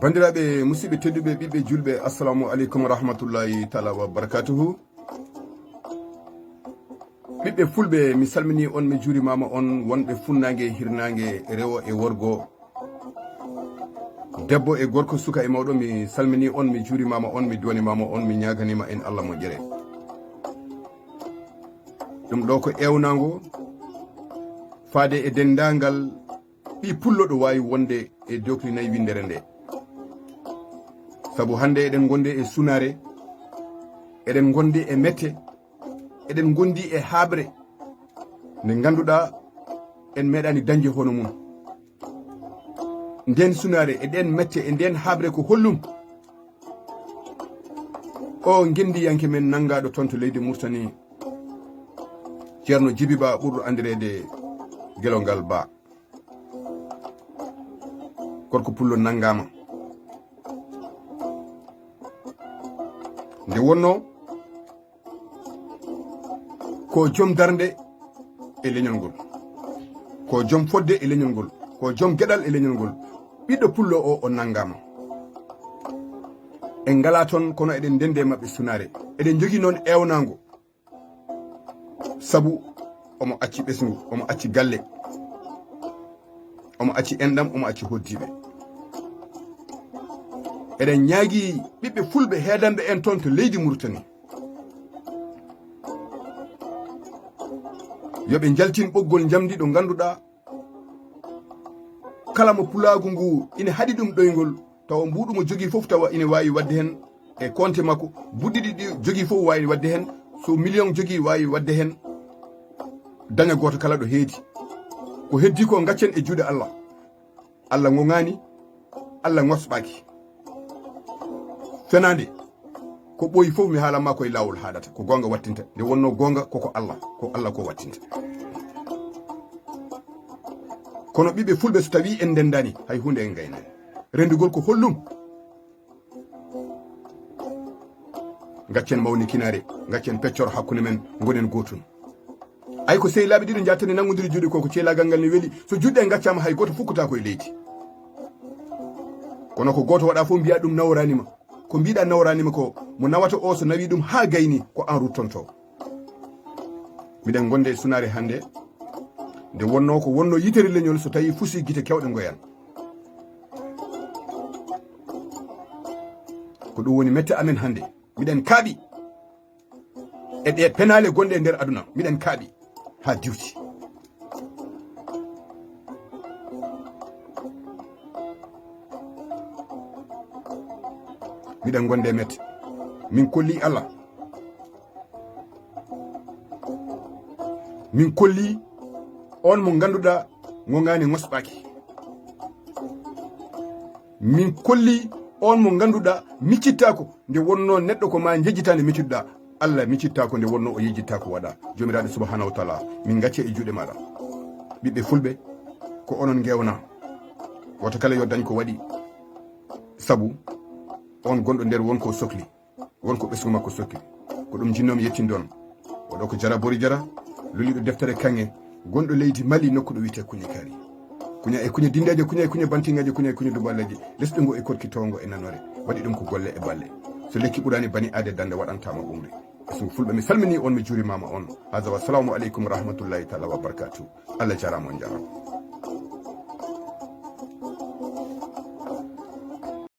bandiraɓe musidɓe tedduɓe ɓiɓɓe julɓe assalamu aleykum rahmatullahi taala wa barakatuhu. ɓiɓɓe fulɓe mi salmini on mi juurimama on wonɓe funnague hirnague rewo e worgo debbo e gorko suka e mawɗo mi salmini on mi juurimama on mi donimama on mi ñaganima en Allah moƴƴere. ɗum ɗo ko ewnago faade e dendagal ɓi pulloɗo wawi wonde e doklinayyi windere nde, saabu hande eɗen gonde e sunare, eɗen gondi e mette, eɗen gondi e habre nde ganduɗa en meeɗani dañde hono mum. nden sunare e ɗen mette e nden habre ko hollum o gendiyanke men nangaɗo toon to leydi Mauritanie, ceerno Djiby Ba ɓurɗo andirede Gelongal Ba. gorko pullo nangama nde wonno ko joom darde e leñol ngol, ko joom fodde e leñol ngol, ko joom gueɗal e leñol ngol. ɓiɗɗo pullo o nangama en ngala toon kono eɗen ndende mabɓe sunare, eɗen jogui noon ewnago saabu omo acci ɓesgu, omo acci galle, omo acci enɗam, omo acci hoddiɓe. eɗen ñaagui ɓiɓɓe fulɓe heedanɓe en toon to leydi Mauritanie yoɓe jaltin ɓoggol jamdi ɗo ganduɗa kala mo pulagu ngu ina haɗi ɗum ɗoygol tawa mbuɗu mo jogui foof tawa ina wawi wadde hen e compte makko, buddiɗi ɗi jogui foof wawi wadde hen, so million jogui wawi wadde hen daña goto kala ɗo heedi. ko heddi ko gaccen e juuɗe Allah. Allah gongani, Allah gosɓaki fenade ko ɓooyi foof mi haalanma koye lawol haɗata, ko gonga wattinta. nde wonno gonga koko Allah, ko Allah ko wattinta. kono ɓiɓɓe fulɓe so tawi en ndendani hay hunde en gaynani. rendugol ko hollum. gaccen mawnikinare, gaccen peccor hakkude men, gonen gotun. ay ko sey laaɓi ɗiɗo jattani nangodiri juuɗe ko ceelagal ngal ne weeli, so juɗɗe gaccama hay goto fukkata koye leydi. kono ko goto waɗa fof mbiya ɗum nawranima, ko mbiɗa nawranima ko mo nawata o so nawi ɗum ha gayni ko en ruttonto. miɗen gonde e sunare hande nde wonno ko wonno yitere leñol so tawi fusi guite kewɗe goyan. ko ɗum woni mette amen hande. miɗen kaaɓi e ɗe penale gonɗe e nder aduna, miɗen kaaɓi ha diwti. miɗen gonde e mette. min kolli Allah, min kolli on mo ganduɗa gongani gosɓaki, min kolli on mo ganduɗa miccittako nde wonno neɗɗo ko ma jejjita nde micciɗɗa. Allah miccittako nde wonno o yejjittako waɗa. jomiraɗo subhanahu wa taala min gacce e juuɗe maɗa. ɓiɓɓe fulɓe ko onon gewna, woto kala yo dañ ko waɗi, saabu on gonɗo nder wonko sohli, wonko ɓesgu makko sohli. ko ɗum jinnomi yettinde on. oɗo ko Jara Bori Jara, loliɗo deftere kange, gonɗo leydi Mali, nokku ɗo wiyete kuñe kaari. kuña e kuñe dindeje, kuña e kuñe bantingaje, kuña e kuñe duballeje, lesɗo ngo e korkitongo e nanore. waɗi ɗum ko golle e balle. so lekki ɓurani bani aade dande waɗantama ɓumri. ɓesgu fulɓe mi salmini on mi juurimama on. haza wassalamu aleykum rahmatullahi taala wa barakatuh. Allah jarama on jarama.